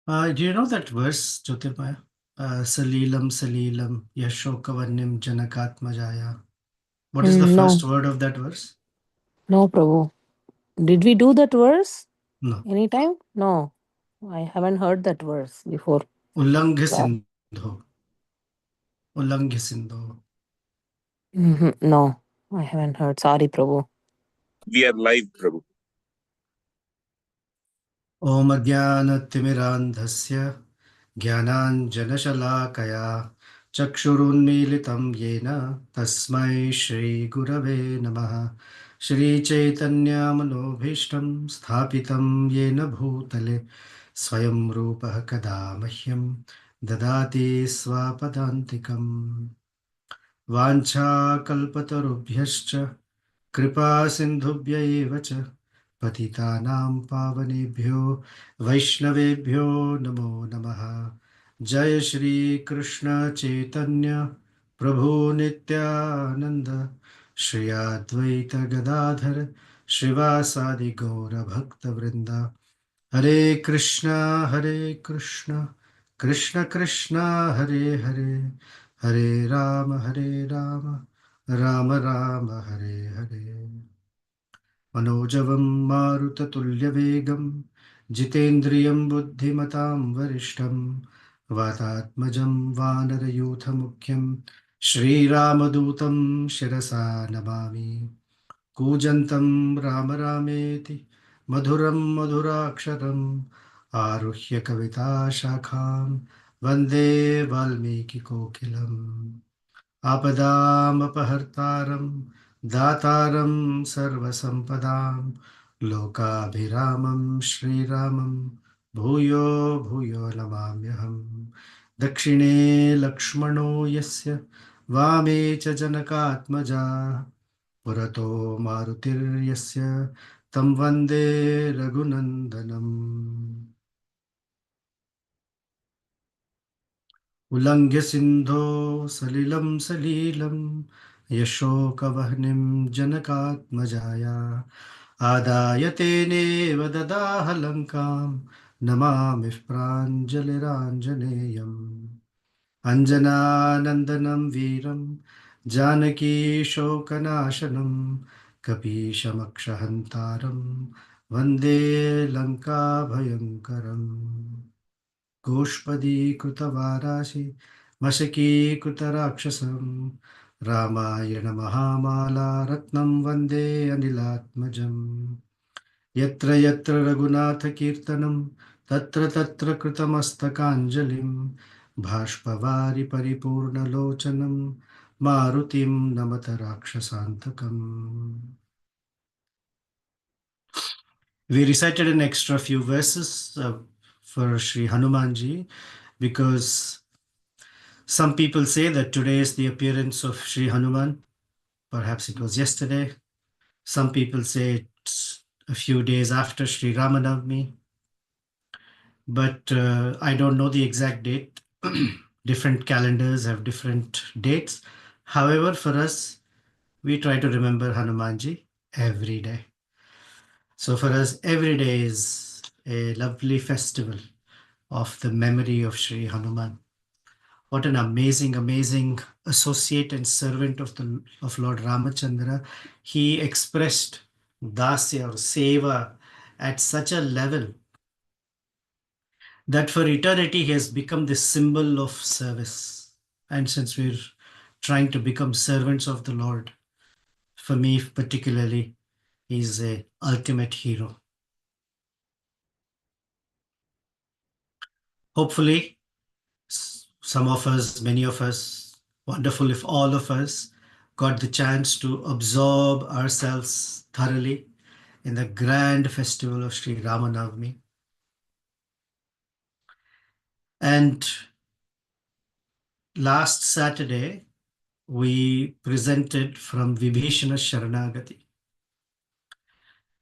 Do you know that verse, Jyotirmaya? Salilam Salilam Yashokavanim Janakatmajaya. What is the No, first word of that verse? no, Prabhu. Did we do that verse No. anytime? No, I haven't heard that verse before. Ullangha Yeah. Sindhu. Ullangha Sindhu. No, I haven't heard. Sorry, Prabhu. We are live, Prabhu. Om Adhyanathimiranthasya Jnananjanashalakaya Chakshurunmilitam Yena Tasmai Shri Gurave Namaha Shri Chaitanya Manobhishtam Sthapitam Yena Bhutale Swayam Rupa Kada Mahyam Dadati Swapadantikam Vanchakalpatarubhyascha कृपा सिन्धुभ्य एव च पतितानां पावनेभ्यो वैष्णवेभ्यो नमो नमः जय श्री कृष्ण चैतन्य प्रभु नित्यानंद श्री अद्वैत गदाधर श्रीवासादि गौर भक्त वृंदा हरे कृष्ण कृष्ण कृष्ण हरे हरे हरे हरे राम राम राम हरे हरे मनोजवं मारुततुल्यवेगं जितेन्द्रियं बुद्धिमतां वरिष्ठं वातात्मजं वानरयूथमुख्यं श्रीरामदूतं शिरसा नमामि कूजन्तं राम रामेति मधुरं मधुराक्षरम् आरुह्य कविताशाखां वन्दे वाल्मीकिकोकिलम् आपदामपहर्तारं दातारं सर्वसम्पदां लोकाभिरामं श्रीरामं भूयो भूयो नमाम्यहम् दक्षिणे लक्ष्मणो यस्य वामे च जनकात्मजा पुरतो मारुतिर्यस्य तं वन्दे रघुनन्दनम् उल्लङ्घ्य सिन्धो सलिलं सलीलं यशोकवह्निं जनकात्मजाया आदाय तेनेव ददाह लङ्कां नमामि प्राञ्जलिराञ्जनेयम् अञ्जनानन्दनं वीरं जानकी शोकनाशनं कपीशमक्षहन्तारं वन्दे लङ्काभयङ्करम् गोष्पदीकृतवाराशि मशकीकृतराक्षसं रामायणमहामाला रत्नं वन्दे अनिलात्मजम् यत्र यत्र रघुनाथकीर्तनं तत्र तत्र कृतमस्तकाञ्जलिं बाष्पवारि परिपूर्णलोचनं मारुतिं नमत राक्षसान्तकम्. We recited an extra few verses for Sri Hanumanji because some people say that today is the appearance of Sri Hanuman. Perhaps it was yesterday. Some people say it's a few days after Sri Ramanavami. But I don't know the exact date. Different calendars have different dates. However, for us, we try to remember Hanumanji every day. So for us, every day is a lovely festival of the memory of Sri Hanuman. What an amazing, amazing associate and servant of Lord Ramachandra. He expressed dasya or seva at such a level that for eternity he has become the symbol of service. And since we're trying to become servants of the Lord, for me particularly, he's a ultimate hero. Hopefully, some of us, many of us, wonderful if all of us got the chance to absorb ourselves thoroughly in the grand festival of Sri Ramanavami. And last Saturday, we presented from Vibhishana Sharanagati.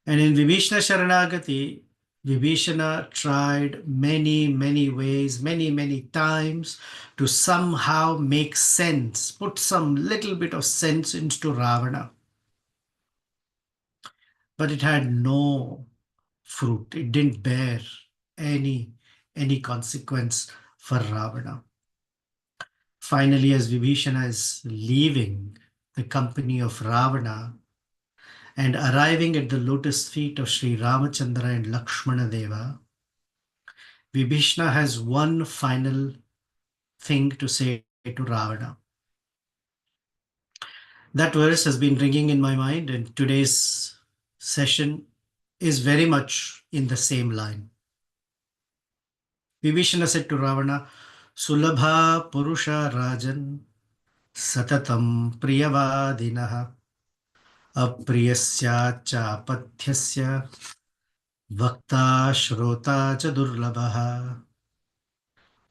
And in Vibhishana Sharanagati, Vibhishana tried many, many ways, many, many times to somehow make sense, put some little bit of sense into Ravana. But it had no fruit. It didn't bear any any consequence for Ravana. Finally, as Vibhishana is leaving the company of Ravana and arriving at the lotus feet of Sri Ramachandra and Lakshmana Deva, Vibhishana has one final thing to say to Ravana. That verse has been ringing in my mind, and today's session is very much in the same line. Vibhishana said to Ravana, Sulabha Purusha Rajan Satatam Priyavadinaha Apriyasya cha Patyasya Vakta Shrota cha Durlabhaha.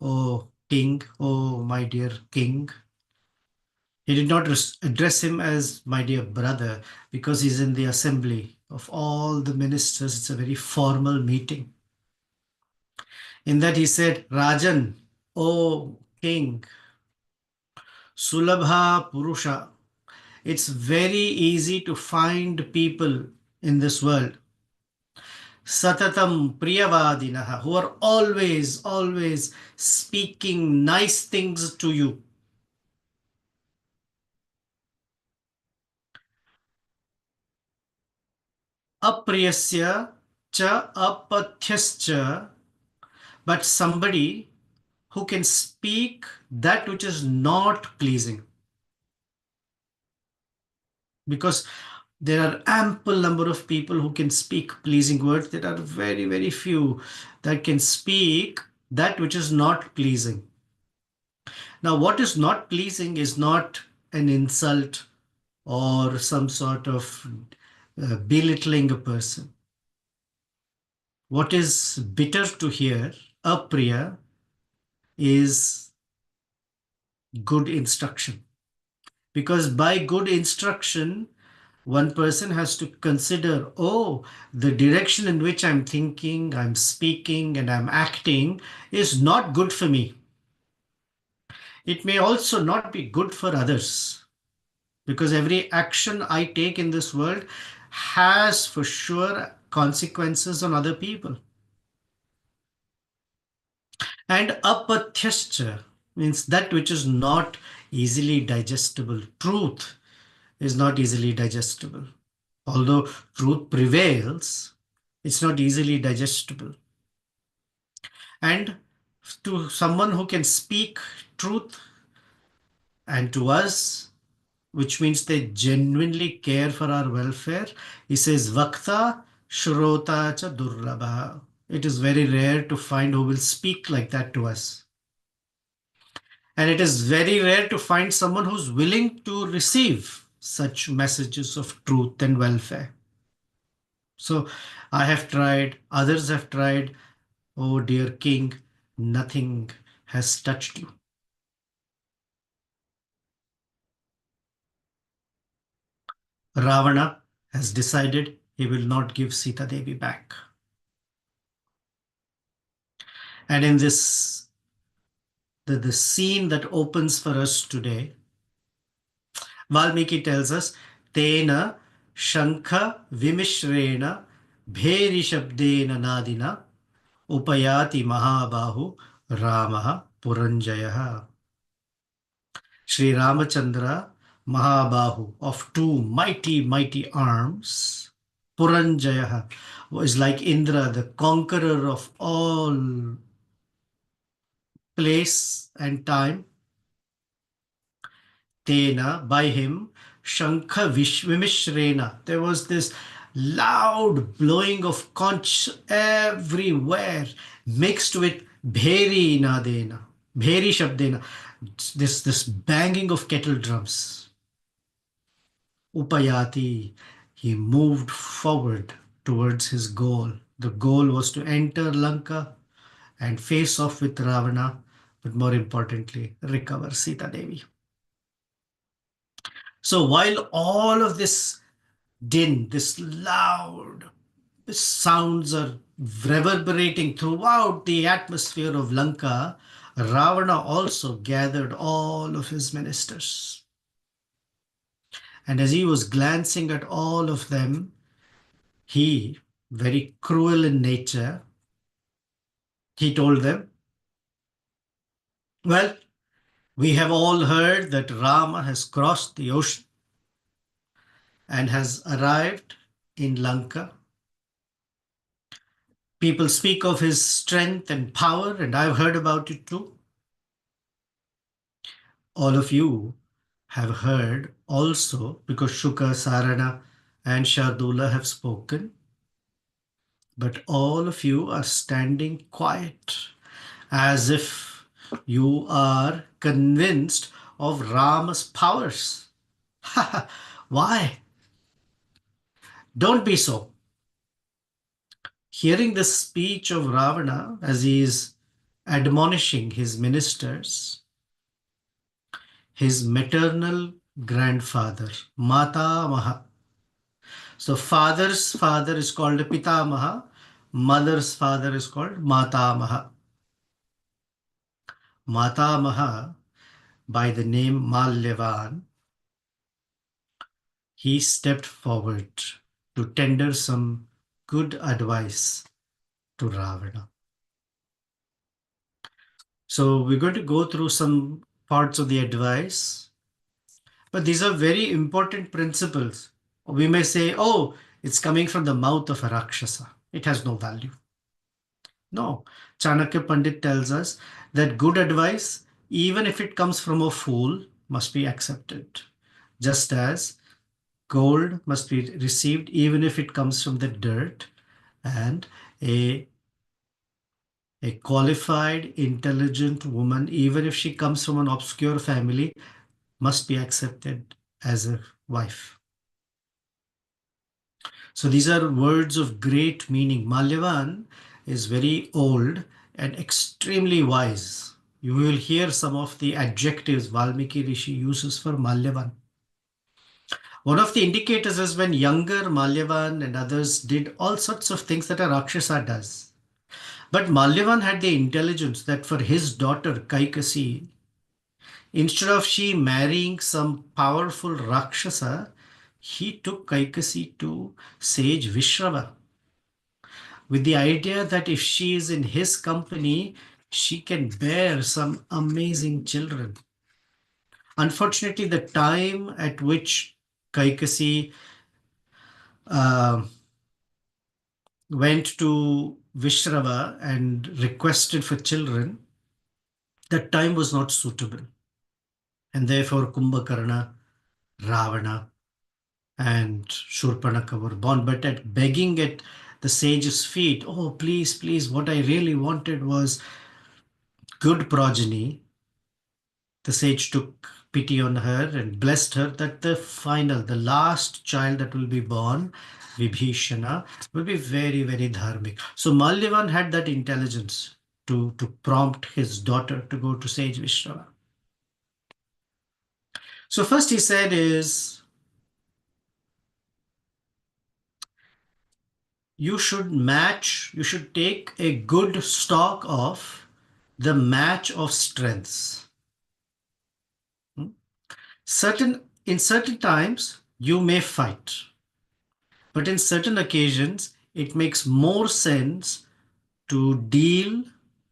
O King, O my dear King. He did not address him as my dear brother because he's in the assembly of all the ministers. It's a very formal meeting. In that he said, Rajan, O King, Sulabha Purusha. It's very easy to find people in this world. Satatam Priyavadinaha, who are always speaking nice things to you. Apriyasya cha apathyascha, but somebody who can speak that which is not pleasing. Because there are ample number of people who can speak pleasing words. There are very few that can speak that which is not pleasing. Now, what is not pleasing is not an insult or some sort of belittling a person. What is bitter to hear, apriya, is good instruction. Because by good instruction, one person has to consider, oh, the direction in which I'm thinking, I'm speaking, and I'm acting is not good for me. It may also not be good for others. Because every action I take in this world has for sure consequences on other people. And apathyascha means that which is not easily digestible. Truth is not easily digestible. Although truth prevails, it's not easily digestible. And to someone who can speak truth, and to us, which means they genuinely care for our welfare, he says, Vakta Shrota cha Durlabha. It is very rare to find who will speak like that to us. And it is very rare to find someone who's willing to receive such messages of truth and welfare. So I have tried, others have tried. Oh, dear King, nothing has touched you. Ravana has decided he will not give Sita Devi back. And in this, the scene that opens for us today, Valmiki tells us, Tena Shankha Vimishrena Bheri Shabdena Nadina Upayati Mahabahu Ramaha Puranjayaha. Sri Ramachandra, Mahabahu, of two mighty arms, Puranjayaha, was like Indra, the conqueror of all place and time. Tena, by him, Shankha Vimishrena. There was this loud blowing of conch everywhere, mixed with Bheri Nadena, Bheri Shabdena, this banging of kettle drums. Upayati, he moved forward towards his goal. The goal was to enter Lanka and face off with Ravana, but more importantly, recover Sita Devi. So while all of this din, this loud sounds are reverberating throughout the atmosphere of Lanka, Ravana also gathered all of his ministers. And as he was glancing at all of them, he, very cruel in nature, He told them, well, we have all heard that Rama has crossed the ocean and has arrived in Lanka. People speak of his strength and power, and I've heard about it too. All of you have heard also, because Shuka, Sarana, and Shardula have spoken, but all of you are standing quiet as if you are convinced of Rama's powers. Why? Don't be so. Hearing the speech of Ravana as he is admonishing his ministers, his maternal grandfather, Mata Maha. So father's father is called Pitamaha, mother's father is called Mata Maha. Mata Maha, by the name Malyavan, he stepped forward to tender some good advice to Ravana. So we're going to go through some parts of the advice, but these are very important principles. We may say, oh, it's coming from the mouth of a Rakshasa. It has no value. No, Chanakya Pandit tells us that good advice, even if it comes from a fool, must be accepted. Just as gold must be received even if it comes from the dirt, and a qualified, intelligent woman, even if she comes from an obscure family, must be accepted as a wife. So these are words of great meaning. Malyavan is very old and extremely wise. You will hear some of the adjectives Valmiki Rishi uses for Malyavan. One of the indicators is when younger Malyavan and others did all sorts of things that a Rakshasa does. But Malyavan had the intelligence that for his daughter Kaikasi, instead of she marrying some powerful Rakshasa, he took Kaikasi to sage Vishrava with the idea that if she is in his company, she can bear some amazing children. Unfortunately, the time at which Kaikasi went to Vishrava and requested for children, that time was not suitable. And therefore, Kumbhakarna, Ravana, and Shurpanaka were born. But at begging at the sage's feet, oh, please, please, what I really wanted was good progeny. The sage took pity on her and blessed her that the last child that will be born, Vibhishana, will be very, very dharmic. So Malyavan had that intelligence to prompt his daughter to go to sage Vishrava. So first he said is, you should take a good stock of the match of strengths. In certain times, you may fight, but in certain occasions, it makes more sense to deal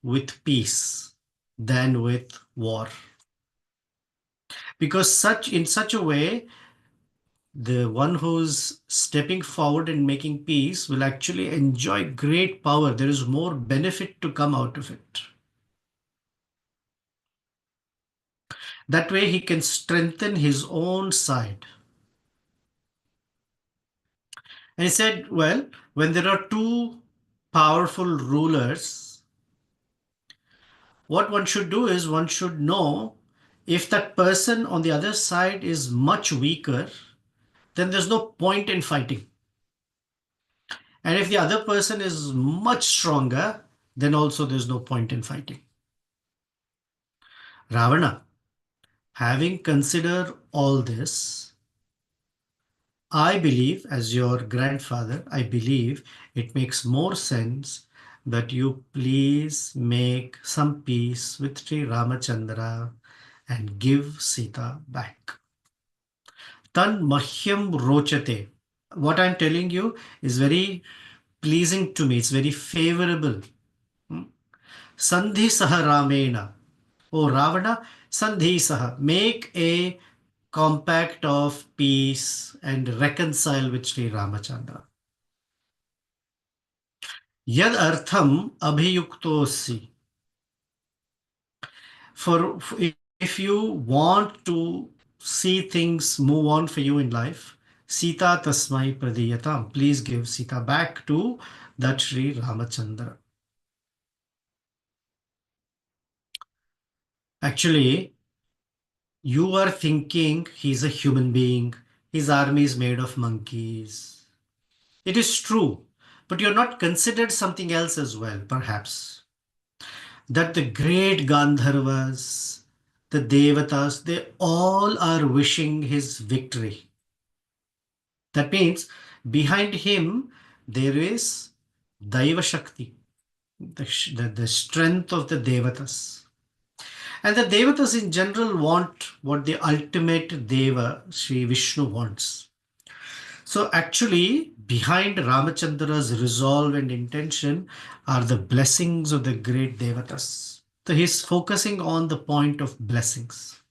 with peace than with war. Because in such a way, the one who's stepping forward and making peace will actually enjoy great power. There is more benefit to come out of it. That way he can strengthen his own side. And he said, well, when there are two powerful rulers, what one should do is one should know if that person on the other side is much weaker, then there's no point in fighting. And if the other person is much stronger, then also there's no point in fighting. Ravana, having considered all this, I believe, as your grandfather, I believe it makes more sense that you please make some peace with Sri Ramachandra and give Sita back. Tan Mahyam Rochate. What I'm telling you is very pleasing to me. It's very favorable. Sandhi Saha Ramena. O Ravana, Sandhi Saha. Make a compact of peace and reconcile with Sri Ramachandra. Yad artham abhiyuktosi. For if you want to see things move on for you in life, Sita tasmai pradiyatam. Please give Sita back to that Sri Ramachandra. Actually, you are thinking he's a human being. His army is made of monkeys. It is true, but you're not considered something else as well, perhaps. That the great Gandharvas, the Devatas, they all are wishing his victory. That means behind him there is Daiva Shakti, the strength of the Devatas. And the Devatas in general want what the ultimate Deva, Sri Vishnu, wants. So actually, behind Ramachandra's resolve and intention are the blessings of the great Devatas. So he's focusing on the point of blessings.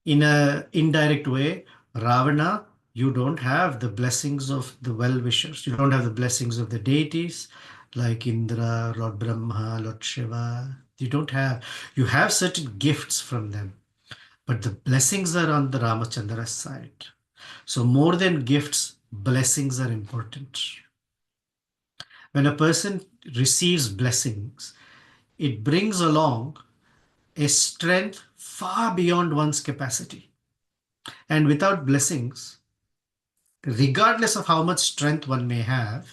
In an indirect way, Ravana, you don't have the blessings of the well-wishers. You don't have the blessings of the deities like Indra, Lord Brahma, Lord Shiva. You have certain gifts from them, but the blessings are on the Ramachandra's side. So more than gifts, blessings are important. When a person receives blessings, it brings along a strength far beyond one's capacity. And without blessings, regardless of how much strength one may have,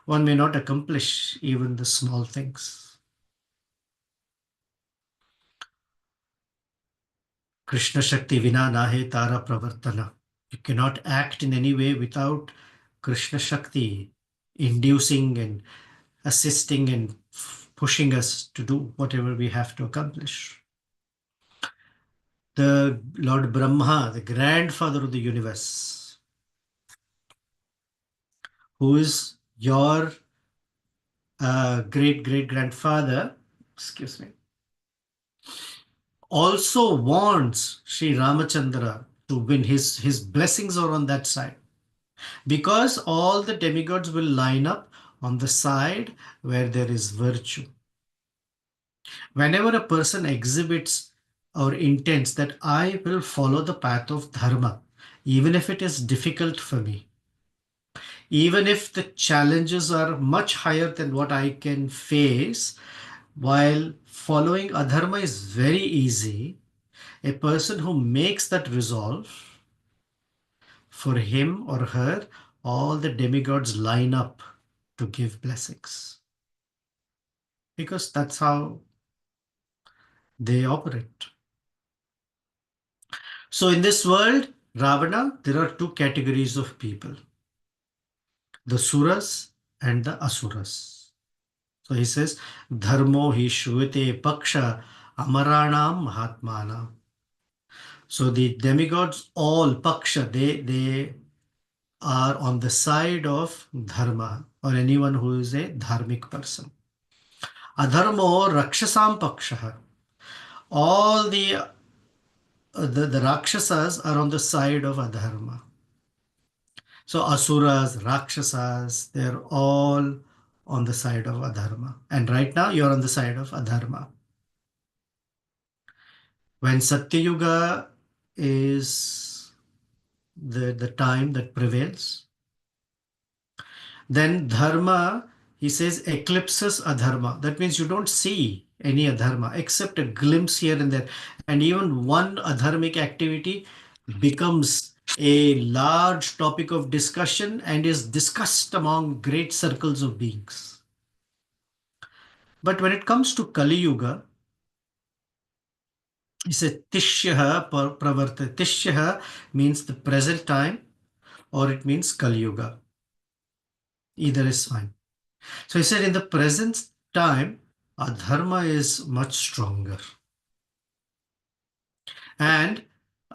one may not accomplish even the small things. Krishna Shakti Vina Nahe Tara Pravartana. You cannot act in any way without Krishna Shakti inducing and assisting and pushing us to do whatever we have to accomplish. The Lord Brahma, the grandfather of the universe, who is your great grandfather, excuse me, also wants Sri Ramachandra to win. His blessings are on that side, because all the demigods will line up on the side where there is virtue. Whenever a person exhibits or intends that I will follow the path of dharma, even if it is difficult for me, even if the challenges are much higher than what I can face, while following adharma is very easy, a person who makes that resolve, for him or her, all the demigods line up to give blessings. Because that's how they operate. So in this world, Ravana, there are two categories of people, the Suras and the Asuras. So he says, Dharmo hi shuvate paksha amaranam mahatmanam. So the demigods, all paksha, they are on the side of dharma, or anyone who is a dharmic person. Adharmo rakshasam paksha. All the Rakshasas are on the side of adharma. So Asuras, Rakshasas, they're all on the side of adharma. And right now you're on the side of adharma. When Satyayuga is the time that prevails, then dharma, he says, eclipses adharma. That means you don't see any adharma except a glimpse here and there. And even one adharmic activity becomes a large topic of discussion and is discussed among great circles of beings. But when it comes to Kali Yuga, he said Tishyaha Pravarta. Tishyaha means the present time, or it means Kali Yuga. Either is fine. So he said in the present time, adharma is much stronger. And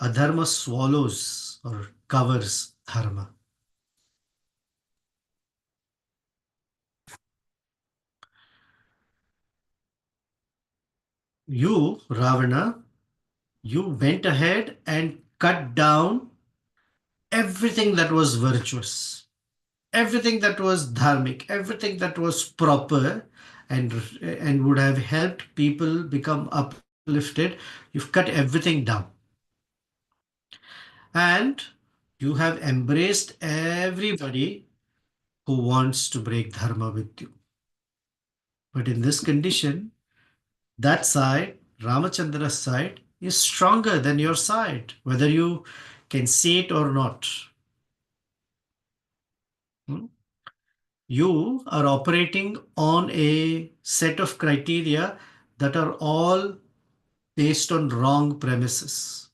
adharma swallows or covers dharma. You, Ravana, you went ahead and cut down everything that was virtuous, everything that was dharmic, everything that was proper and would have helped people become uplifted. You've cut everything down. And you have embraced everybody who wants to break dharma with you. But in this condition, that side, Ramachandra's side, is stronger than your side, whether you can see it or not. Hmm? You are operating on a set of criteria that are all based on wrong premises.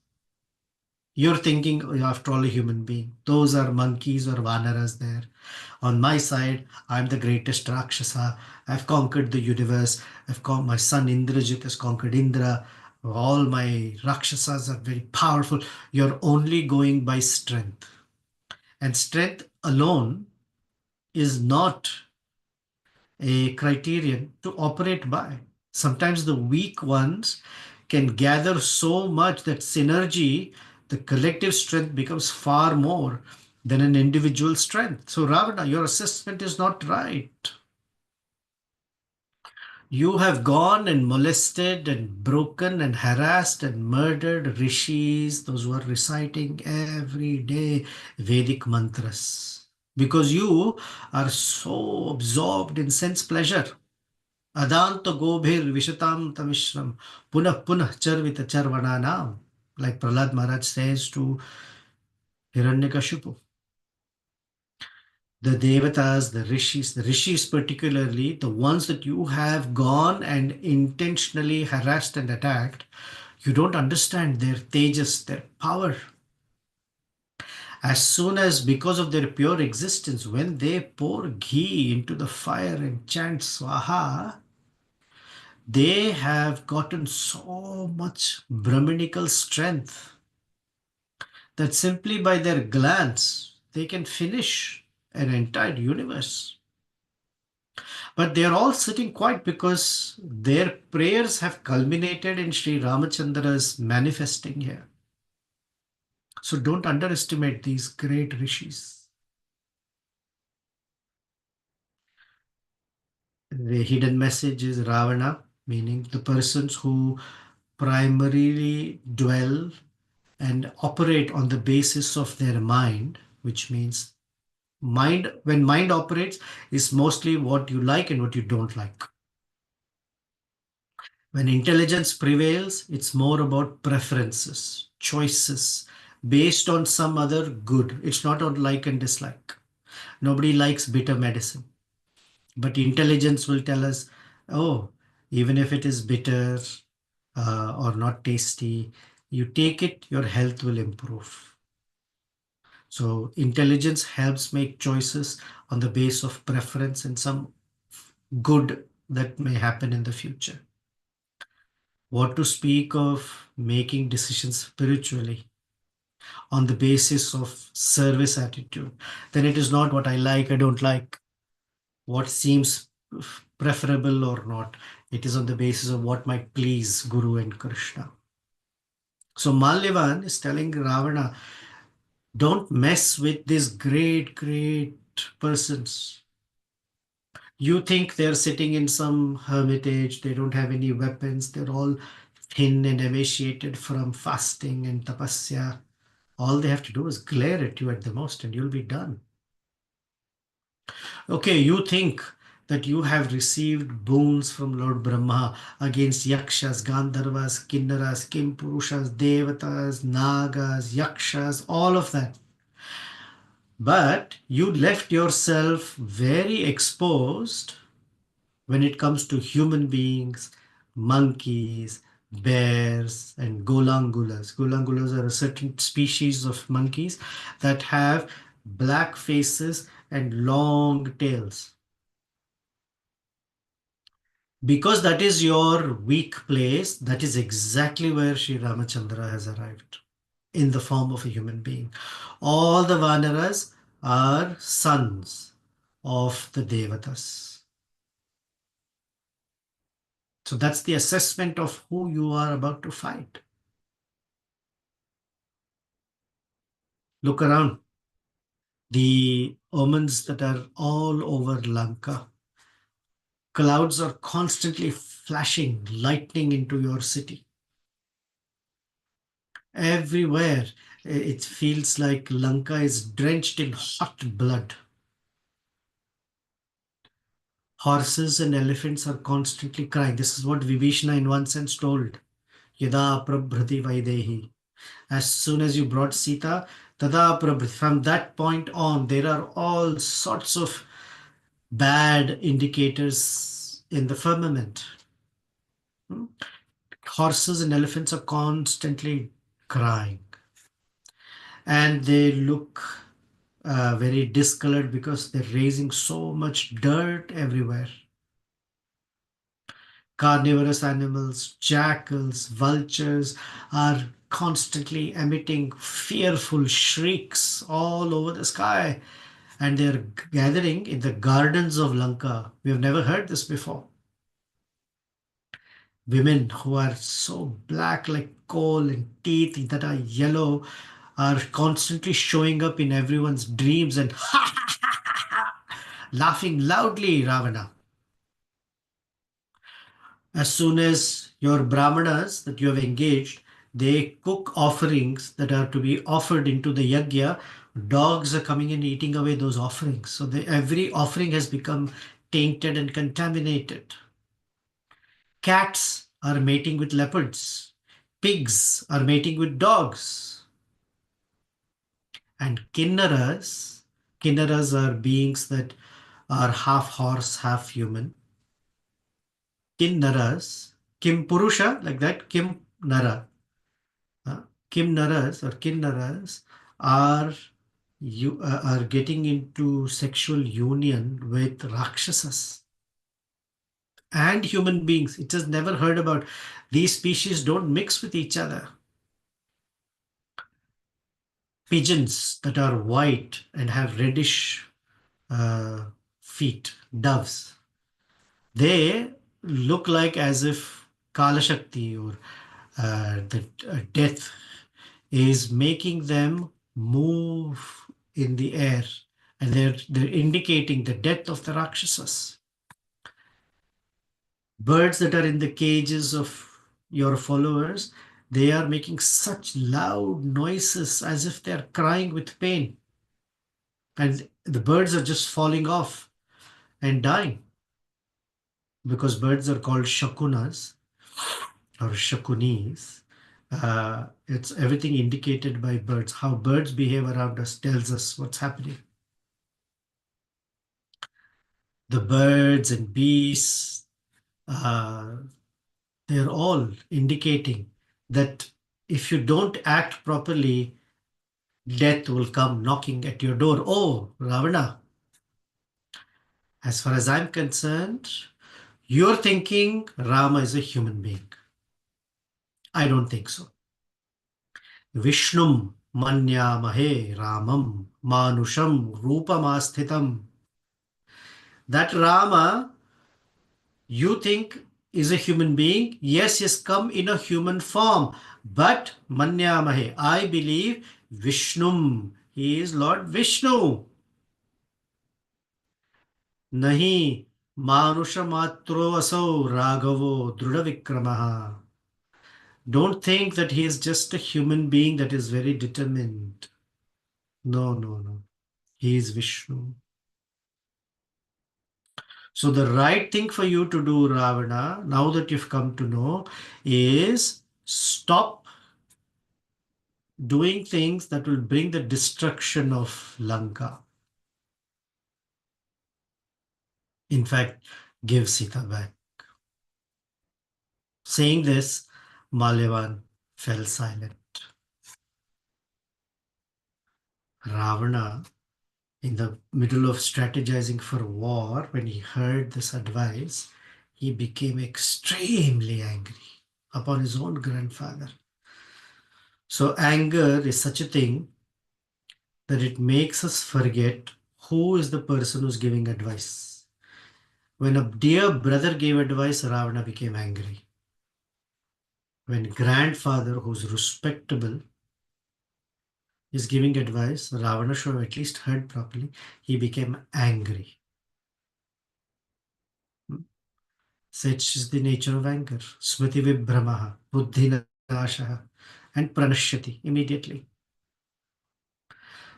You're thinking, "Oh, after all, a human being. Those are monkeys or vanaras there. On my side, I'm the greatest Rakshasa. I've conquered the universe. My son Indrajit has conquered Indra. All my Rakshasas are very powerful." You're only going by strength. And strength alone is not a criterion to operate by. Sometimes the weak ones can gather so much that synergy, the collective strength, becomes far more than an individual strength. So, Ravana, your assessment is not right. You have gone and molested and broken and harassed and murdered rishis, those who are reciting every day Vedic mantras, because you are so absorbed in sense pleasure. Adanta gobhir vishatam tamishram punah punah charvita charvananam, like Prahlad Maharaj says to Hiranyakashipu. The devatas, the rishis particularly, the ones that you have gone and intentionally harassed and attacked, you don't understand their tejas, their power. As soon as, because of their pure existence, when they pour ghee into the fire and chant swaha, they have gotten so much Brahminical strength that simply by their glance they can finish an entire universe. But they are all sitting quiet because their prayers have culminated in Sri Ramachandra's manifesting here. So don't underestimate these great rishis. The hidden message is Ravana, meaning the persons who primarily dwell and operate on the basis of their mind, which means when mind operates, is mostly what you like and what you don't like. When intelligence prevails, it's more about preferences, choices based on some other good. It's not on like and dislike. Nobody likes bitter medicine, but intelligence will tell us, oh, even if it is bitter or not tasty, you take it, your health will improve. So intelligence helps make choices on the base of preference and some good that may happen in the future. What to speak of making decisions spiritually on the basis of service attitude? Then it is not what I like, I don't like, what seems preferable or not. It is on the basis of what might please Guru and Krishna. So Malyavan is telling Ravana, don't mess with these great, great persons. You think they're sitting in some hermitage, they don't have any weapons, they're all thin and emaciated from fasting and tapasya. All they have to do is glare at you at the most and you'll be done. Okay, you think that you have received boons from Lord Brahma against yakshas, gandharvas, kinnaras, kimpurushas, devatas, nagas, yakshas, all of that. But you left yourself very exposed when it comes to human beings, monkeys, bears, and golangulas. Golangulas are a certain species of monkeys that have black faces and long tails. Because that is your weak place, that is exactly where Sri Ramachandra has arrived in the form of a human being. All the Vanaras are sons of the Devatas. So that's the assessment of who you are about to fight. Look around. The omens that are all over Lanka. Clouds are constantly flashing lightning into your city. Everywhere, it feels like Lanka is drenched in hot blood. Horses and elephants are constantly crying. This is what Vibhishana in one sense told. Yada prabhrati vaidehi. As soon as you brought Sita, tada prabhrati. From that point on, there are all sorts of bad indicators in the firmament. Horses and elephants are constantly crying. And they look very discolored because they're raising so much dirt everywhere. Carnivorous animals, jackals, vultures are constantly emitting fearful shrieks all over the sky. And they're gathering in the gardens of Lanka. We have never heard this before. Women who are so black like coal and teeth that are yellow are constantly showing up in everyone's dreams and laughing loudly, Ravana. As soon as your brahmanas that you have engaged, they cook offerings that are to be offered into the yajna, dogs are coming and eating away those offerings. So every offering has become tainted and contaminated. Cats are mating with leopards. Pigs are mating with dogs. And kinnaras are beings that are half horse, half human. Kinnaras, Kim Purusha, like that, Kim Nara. Kimnaras or Kinnaras are are getting into sexual union with Rakshasas and human beings. It has never heard about these species don't mix with each other. Pigeons that are white and have reddish feet, doves, they look like as if Kala Shakti or the death is making them move in the air, and they're indicating the death of the Rakshasas. Birds that are in the cages of your followers, they are making such loud noises as if they're crying with pain. And the birds are just falling off and dying because birds are called shakunas or shakunis. It's everything indicated by birds. How birds behave around us tells us what's happening. The birds and beasts, they're all indicating that if you don't act properly, death will come knocking at your door. Oh, Ravana, as far as I'm concerned, you're thinking Rama is a human being. I don't think so. Vishnum manyamahe Ramam manusham rupamasthitam. That Rama you think is a human being. Yes, he has come in a human form. But manyamahe, I believe Vishnum. He is Lord Vishnu. Nahi manusha matro aso raghavo drudavikramaha. Don't think that he is just a human being that is very determined. No, no, no. He is Vishnu. So the right thing for you to do, Ravana, now that you've come to know, is stop doing things that will bring the destruction of Lanka. In fact, give Sita back. Saying this, Malyavan fell silent. Ravana, in the middle of strategizing for war, when he heard this advice, he became extremely angry upon his own grandfather. So anger is such a thing that it makes us forget who is the person who's giving advice. When a dear brother gave advice, Ravana became angry. When grandfather, who's respectable, is giving advice, Ravana should have at least heard properly. He became angry. Such is the nature of anger. Smriti vibhramaha, buddhi nashaha, and pranashyati immediately.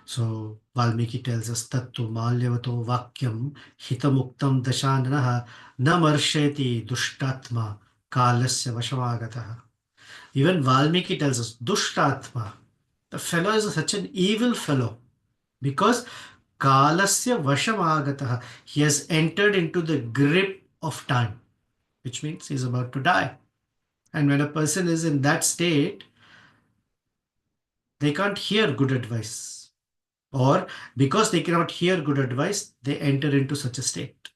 So Valmiki tells us tattu malyavato vakyam hitamuktam dashananaha namarsheti dushtatma kalasya vashamagataha. Even Valmiki tells us dushtatma. The fellow is such an evil fellow because kalasya vashamagataha. He has entered into the grip of time, which means he's about to die. And when a person is in that state, they can't hear good advice. Or because they cannot hear good advice, they enter into such a state.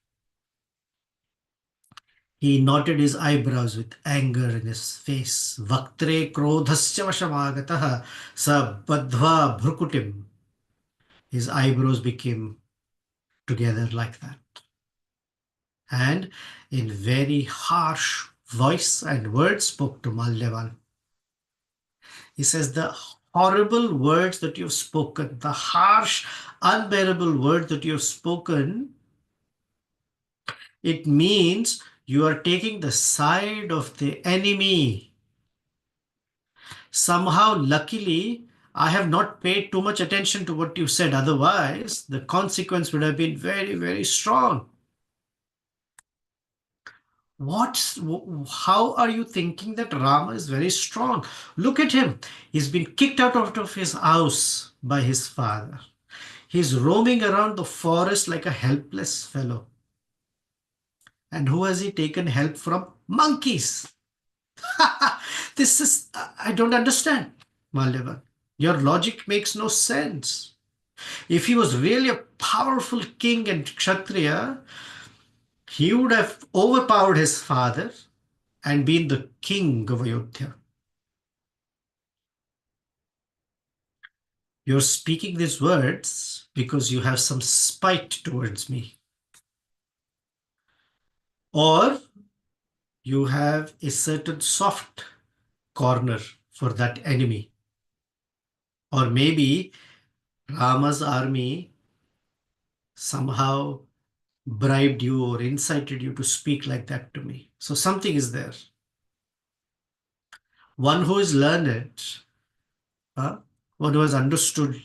He knotted his eyebrows with anger in his face. Vaktre krodhasya vashamagataha sa badhva bhrukutim. His eyebrows became together like that. And in very harsh voice and words spoke to Malyavan. He says, the horrible words that you've spoken, the harsh, unbearable words that you've spoken, it means you are taking the side of the enemy. Somehow, luckily, I have not paid too much attention to what you said. Otherwise, the consequence would have been very, very strong. How are you thinking that Rama is very strong? Look at him. He's been kicked out of his house by his father. He's roaming around the forest like a helpless fellow. And who has he taken help from? Monkeys. This is, I don't understand, Malyavan. Your logic makes no sense. If he was really a powerful king and Kshatriya, he would have overpowered his father and been the king of Ayodhya. You're speaking these words because you have some spite towards me. Or you have a certain soft corner for that enemy. Or maybe Rama's army somehow bribed you or incited you to speak like that to me. So something is there. One who is learned, one who has understood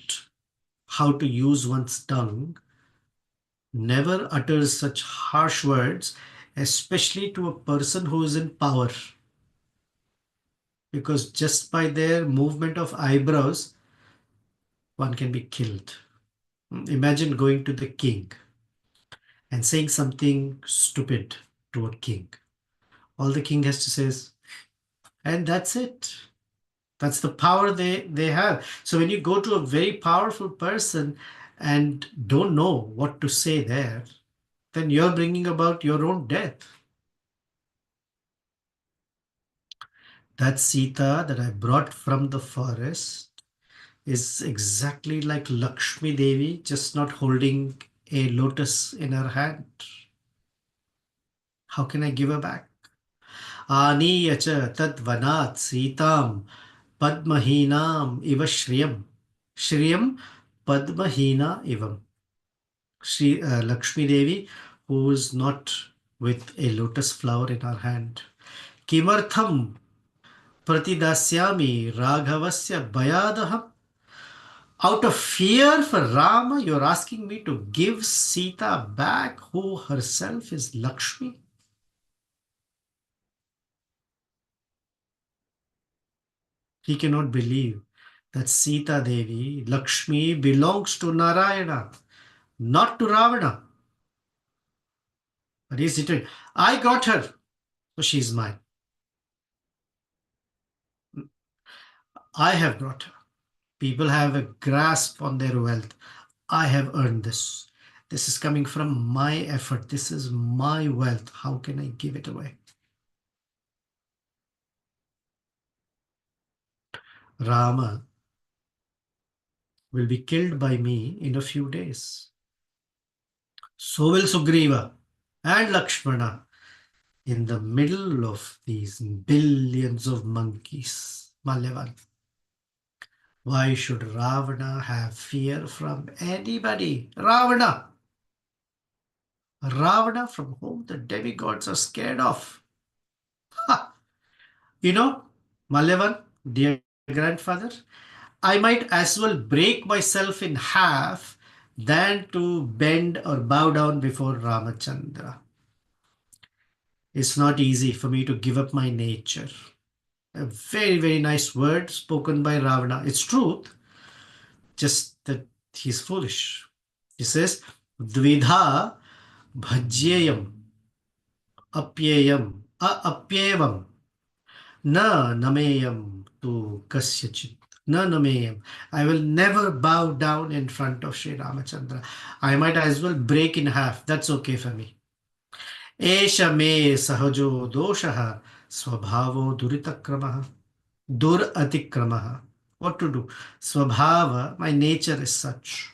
how to use one's tongue, never utters such harsh words, especially to a person who is in power. Because just by their movement of eyebrows, one can be killed. Imagine going to the king and saying something stupid to a king. All the king has to say is, and that's it. That's the power they have. So when you go to a very powerful person and don't know what to say there, then you're bringing about your own death. That Sita that I brought from the forest is exactly like Lakshmi Devi, just not holding a lotus in her hand. How can I give her back? Aniya cha tadvanat Sitam Padmahinam iva Shriyam. Shriyam Padmahina ivam. Lakshmi Devi, who is not with a lotus flower in her hand. Kimartham Pratidasyami Raghavasya Bayadaham. Out of fear for Rama, you're asking me to give Sita back, who herself is Lakshmi? He cannot believe that Sita Devi, Lakshmi, belongs to Narayana, not to Ravana. But he's saying, I got her, so she's mine. I have got her. People have a grasp on their wealth. I have earned this. This is coming from my effort. This is my wealth. How can I give it away? Rama will be killed by me in a few days. So will Sugriva. and Lakshmana in the middle of these billions of monkeys. Malyavan. Why should Ravana have fear from anybody? Ravana! Ravana from whom the demigods are scared of. Ha! You know, Malyavan, dear grandfather, I might as well break myself in half than to bend or bow down before Ramachandra. It's not easy for me to give up my nature. A very, very nice word spoken by Ravana. It's truth, just that he's foolish. He says, Dvidha bhajyayam apyayam apyevam na nameyam tu kasyachit. Na nameyam. I will never bow down in front of Sri Ramachandra. I might as well break in half. That's okay for me. Esha me sahajo doshaha swabhavo duritakramaha. Dur atikramaha. What to do? Swabhava, my nature is such.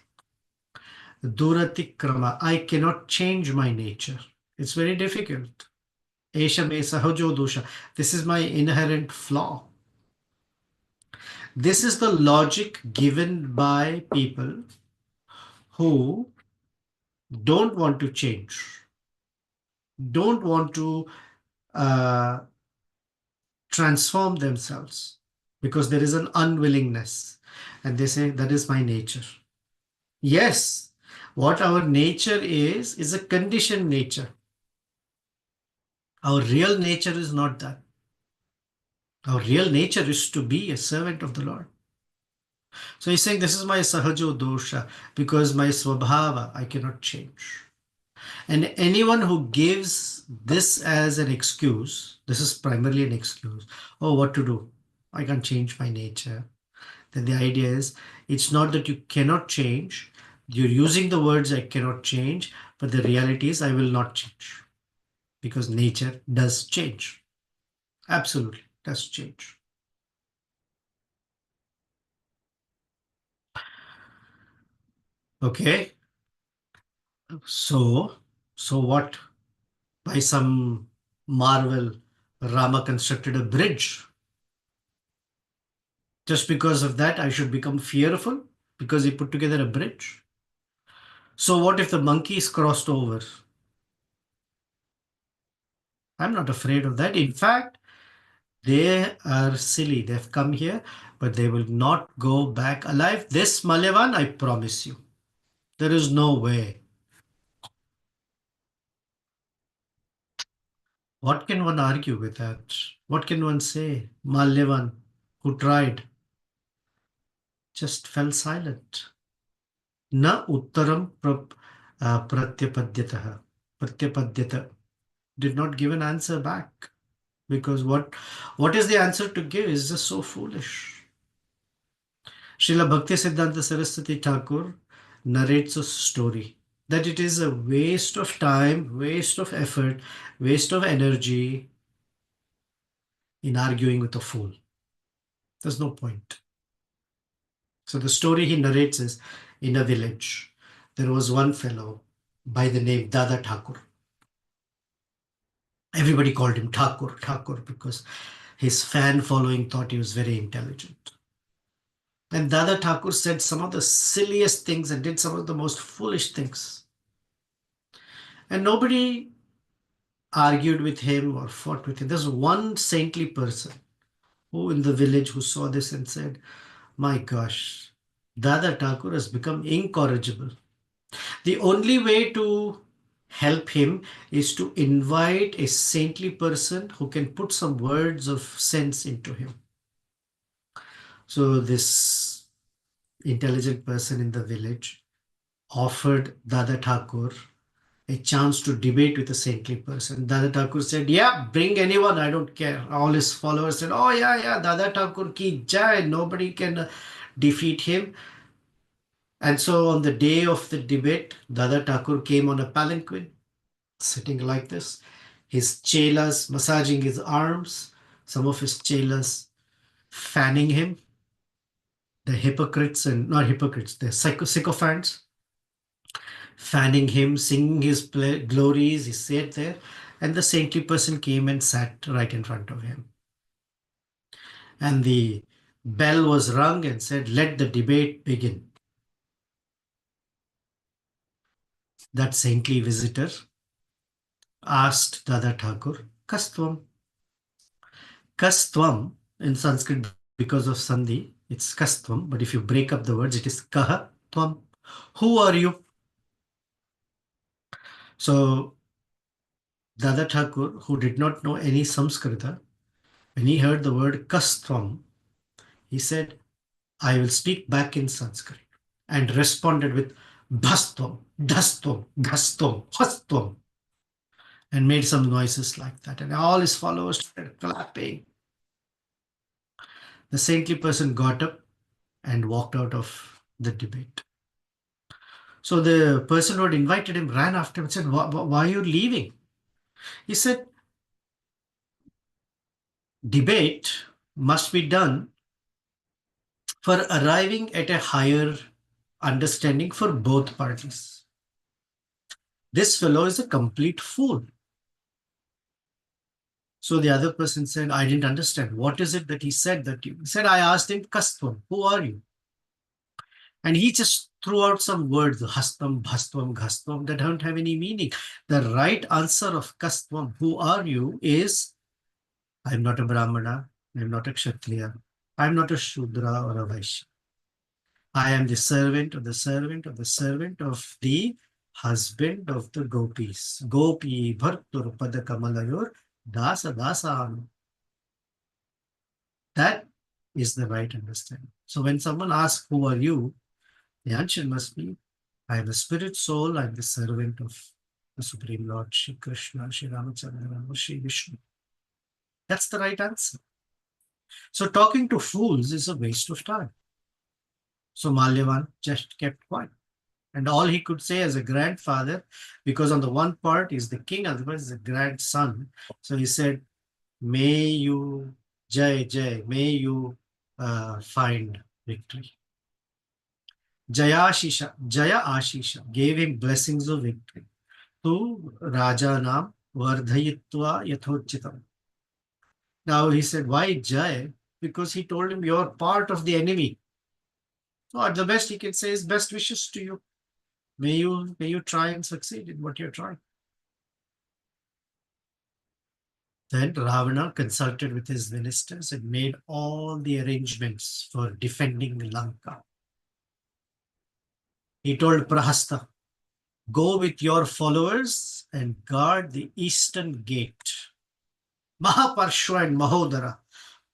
Duratikrama, I cannot change my nature. It's very difficult. Esha me sahajo dosha. This is my inherent flaw. This is the logic given by people who don't want to change, don't want to uh, transform themselves because there is an unwillingness. And they say, that is my nature. Yes, what our nature is a conditioned nature. Our real nature is not that. Our real nature is to be a servant of the Lord. So he's saying, this is my sahajo dosha, because my swabhava, I cannot change. And anyone who gives this as an excuse, this is primarily an excuse. Oh, what to do? I can't change my nature. Then the idea is, it's not that you cannot change. You're using the words I cannot change, but the reality is I will not change. Because nature does change. Absolutely does change. Okay. So what? By some marvel, Rama constructed a bridge. Just because of that, I should become fearful because he put together a bridge. So what if the monkeys crossed over? I'm not afraid of that. In fact, they are silly. They've come here, but they will not go back alive. This Malyavan, I promise you. There is no way. What can one argue with that? What can one say? Malyavan, who tried, just fell silent. Na uttaram pratyapadyataha. Pratyapadyata. Did not give an answer back. Because what is the answer to give is just so foolish. Srila Bhaktisiddhanta Saraswati Thakur narrates a story that it is a waste of time, waste of effort, waste of energy in arguing with a fool. There's no point. So the story he narrates is, in a village, there was one fellow by the name Dada Thakur. Everybody called him Thakur, Thakur, because his fan following thought he was very intelligent. And Dada Thakur said some of the silliest things and did some of the most foolish things. And nobody argued with him or fought with him. There's one saintly person who in the village who saw this and said, my gosh, Dada Thakur has become incorrigible. The only way to help him is to invite a saintly person who can put some words of sense into him. So this intelligent person in the village offered Dada Thakur a chance to debate with a saintly person. Dada Thakur said, yeah, bring anyone, I don't care. All his followers said, oh yeah, Dada Thakur ki jai, nobody can defeat him. And so on the day of the debate, Dada Thakur came on a palanquin, sitting like this, his chelas massaging his arms, some of his chelas fanning him, the hypocrites and not hypocrites, the sycophants fanning him, singing his glories. He sat there, and the saintly person came and sat right in front of him. And the bell was rung and said, "Let the debate begin." That saintly visitor asked Dada Thakur, "Kastvam." Kastvam in Sanskrit, because of Sandhi, it's Kastvam, but if you break up the words, it is Kaha Tvam. Who are you? So Dada Thakur, who did not know any Samskrita, when he heard the word Kastvam, he said, "I will speak back in Sanskrit," and responded with Bhastvam, Dhastvam, Ghastvam, Hastvam, and made some noises like that. And all his followers started clapping. The saintly person got up and walked out of the debate. So the person who had invited him ran after him and said, "Why are you leaving?" He said, "Debate must be done for arriving at a higher understanding for both parties. This fellow is a complete fool." So the other person said, "I didn't understand. What is it that he said that you?" He said, "I asked him, Kastvam, who are you?" And he just threw out some words, Hastam, Bhastvam, Ghastvam, that don't have any meaning. The right answer of Kastvam, who are you, is, "I'm not a Brahmana, I'm not a Kshatriya, I'm not a Shudra or a Vaishya. I am the servant of the servant of the servant of the husband of the gopis. Gopi bhartur padakamalayur dasa dasam." That is the right understanding. So when someone asks, "Who are you?" the answer must be, "I am a spirit soul, I am the servant of the Supreme Lord, Shri Krishna, Shri Ramachandra, or Shri Vishnu." That's the right answer. So talking to fools is a waste of time. So Malyavan just kept quiet. And all he could say as a grandfather, because on the one part is the king, otherwise is the grandson. So he said, "May you, Jai Jai, may you find victory." Jaya Ashisha gave him blessings of victory. Tu Rajanam Vardhayitva Yathochitam. Now he said, "Why Jai?" Because he told him, "You're part of the enemy." So at the best he can say is, "Best wishes to you. May you try and succeed in what you're trying." Then Ravana consulted with his ministers and made all the arrangements for defending Lanka. He told Prahasta, "Go with your followers and guard the eastern gate. Mahaparshva and Mahodara,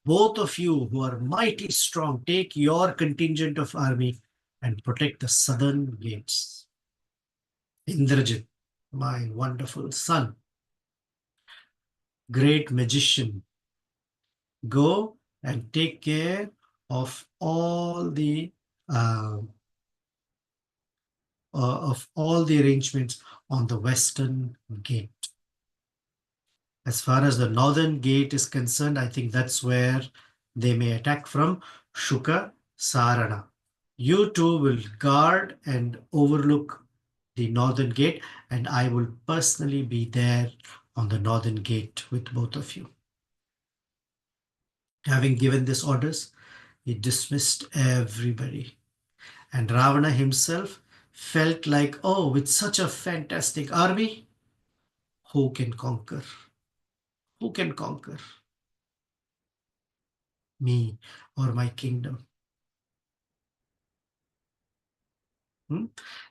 both of you who are mighty strong, take your contingent of army and protect the southern gates. Indrajit, my wonderful son, great magician, go and take care of all the arrangements on the western gate. As far as the northern gate is concerned, I think that's where they may attack from, Shuka Sarana. You two will guard and overlook the northern gate, and I will personally be there on the northern gate with both of you." Having given these orders, he dismissed everybody. And Ravana himself felt like, "Oh, with such a fantastic army, who can conquer? Who can conquer me or my kingdom?"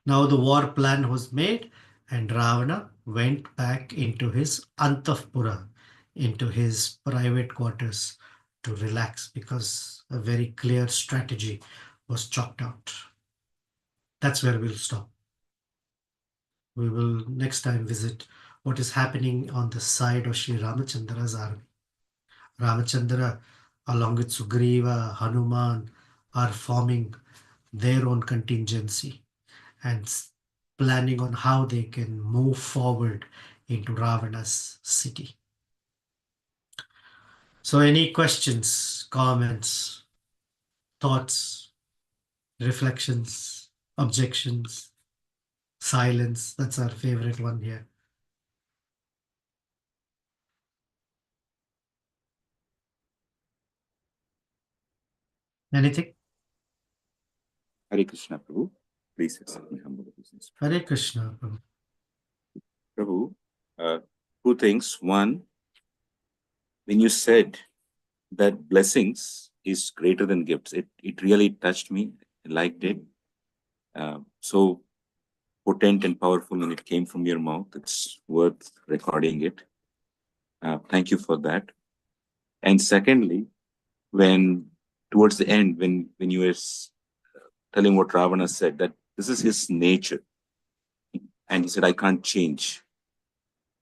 Now the war plan was made, and Ravana went back into his Antavpura, into his private quarters to relax, because a very clear strategy was chalked out. That's where we'll stop. We will next time visit what is happening on the side of Sri Ramachandra's army. Ramachandra, along with Sugriva, Hanuman, are forming their own contingency and planning on how they can move forward into Ravana's city. So any questions, comments, thoughts, reflections, objections? silence. That's our favorite one here. Anything? Hare Krishna, Prabhu. Please accept my humble obeisance. Hare Krishna. Prabhu. Prabhu, two things. One, when you said that blessings is greater than gifts, it really touched me. I liked it. So potent and powerful when it came from your mouth. It's worth recording it. Thank you for that. And secondly, when towards the end, when you were telling what Ravana said, that this is his nature, and he said, I can't change.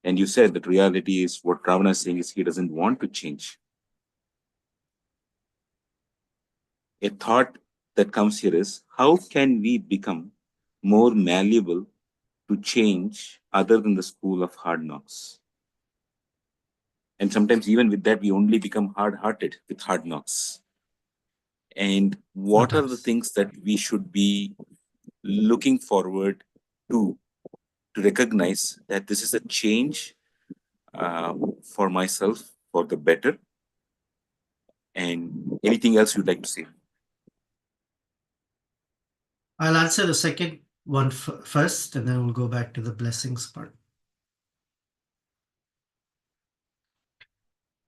And you said that reality is what Ravana is saying is he doesn't want to change. A thought that comes here is, how can we become more malleable to change other than the school of hard knocks? And sometimes even with that, we only become hard-hearted with hard knocks. And what are the things that we should be looking forward to recognize that this is a change for myself for the better? And anything else you'd like to say? I'll answer the second one first, and then we'll go back to the blessings part.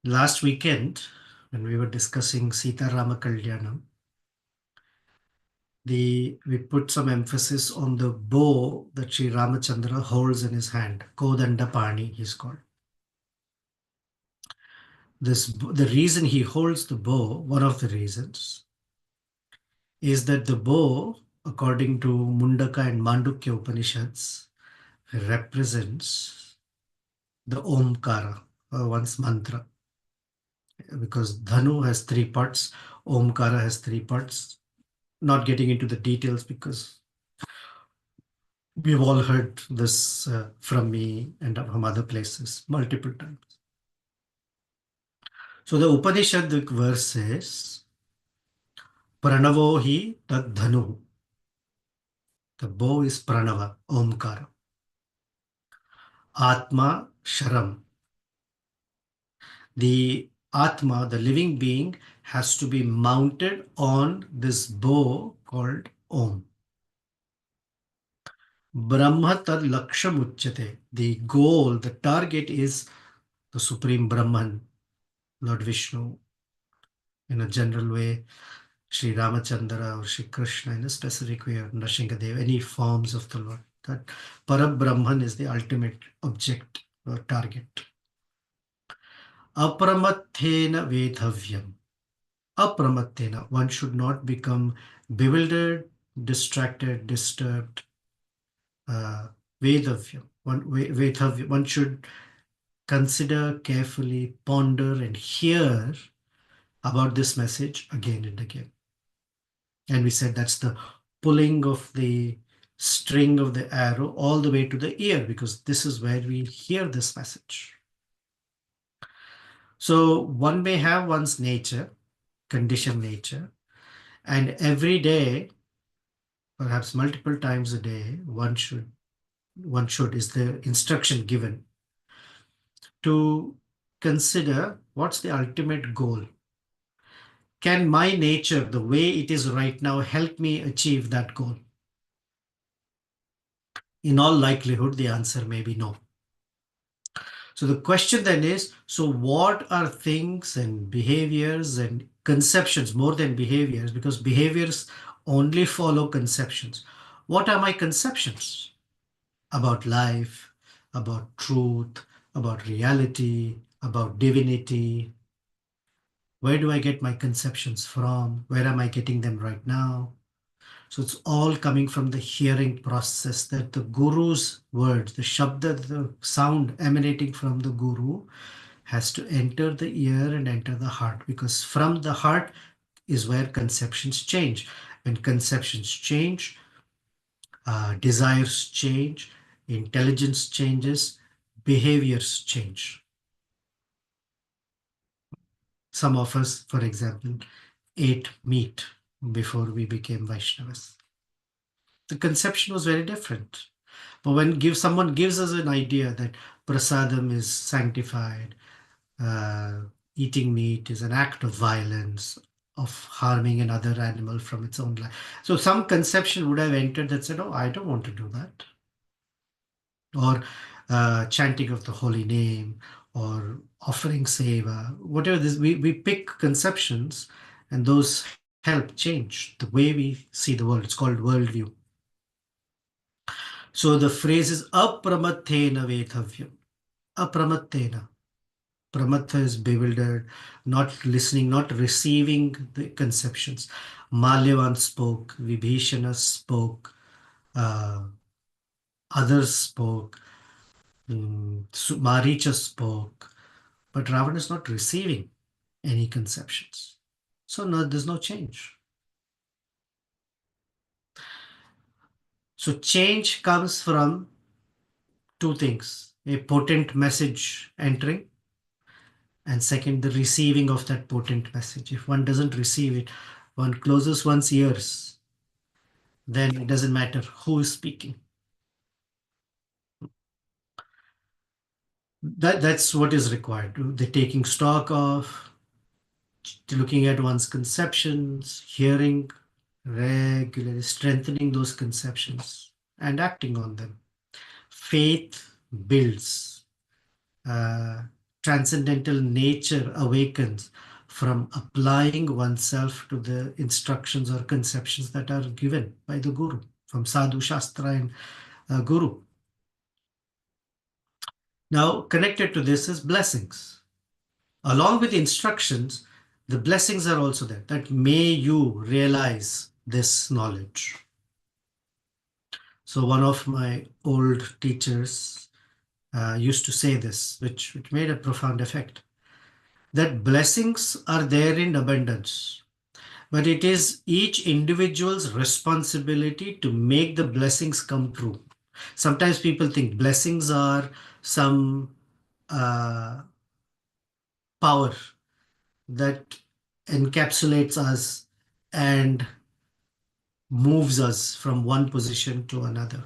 Last weekend, when we were discussing Sita Rama Kalyanam, we put some emphasis on the bow that Sri Ramachandra holds in his hand. Kodanda Pani, he's called. The reason he holds the bow, one of the reasons, is that the bow, according to Mundaka and Mandukya Upanishads, represents the Omkara, one's mantra. Because Dhanu has three parts, Omkara has three parts. Not getting into the details because we've all heard this from me and from other places multiple times. So the Upanishad verse says, Pranavo hi tad dhanu. The bow is Pranava, Omkara. Atma Sharam. The Atma, the living being, has to be mounted on this bow called Om. Brahma tad laksham uchyate. The goal, the target is the Supreme Brahman, Lord Vishnu. In a general way, Sri Ramachandra or Sri Krishna in a specific way, or Nrsingadev, any forms of the Lord. That Parabrahman is the ultimate object or target. Apramathena vedhavyam. Apramathena, one should not become bewildered, distracted, disturbed. Vedhavyam, one should consider carefully, ponder, and hear about this message again and again. And we said that's the pulling of the string of the arrow all the way to the ear, because this is where we hear this message. So one may have one's nature, conditioned nature, and every day, perhaps multiple times a day, one should is the instruction given to consider what's the ultimate goal. Can my nature, the way it is right now, help me achieve that goal? In all likelihood, the answer may be no. So the question then is, so what are things and behaviors and conceptions, more than behaviors, because behaviors only follow conceptions. What are my conceptions about life, about truth, about reality, about divinity? Where do I get my conceptions from? Where am I getting them right now? So it's all coming from the hearing process, that the Guru's words, the Shabda, the sound emanating from the Guru, has to enter the ear and enter the heart, because from the heart is where conceptions change. When conceptions change, desires change, intelligence changes, behaviors change. Some of us, for example, ate meat before we became Vaishnavas. The conception was very different. But when someone gives us an idea that prasadam is sanctified, uh, eating meat is an act of violence, of harming another animal from its own life. So some conception would have entered that said, oh, I don't want to do that. Or chanting of the holy name, or offering seva, whatever this, we pick conceptions, and those help change the way we see the world. It's called worldview. So the phrase is apramathena vethavyam. Apramathena. Pramatha is bewildered, not listening, not receiving the conceptions. Malyavan spoke, Vibhishana spoke, uh, others spoke, Maricha spoke, but Ravana is not receiving any conceptions. So no, there's no change. So change comes from two things: a potent message entering, and second, the receiving of that potent message. If one doesn't receive it, one closes one's ears, then it doesn't matter who is speaking. That's what is required. The taking stock of, looking at one's conceptions, hearing regularly, strengthening those conceptions, and acting on them. Faith builds. Transcendental nature awakens from applying oneself to the instructions or conceptions that are given by the Guru, from Sadhu, Shastra, and Guru. Now, connected to this is blessings. Along with instructions, the blessings are also there, that may you realize this knowledge. So one of my old teachers used to say this, which made a profound effect, that blessings are there in abundance, but it is each individual's responsibility to make the blessings come true. Sometimes people think blessings are some power that encapsulates us and moves us from one position to another.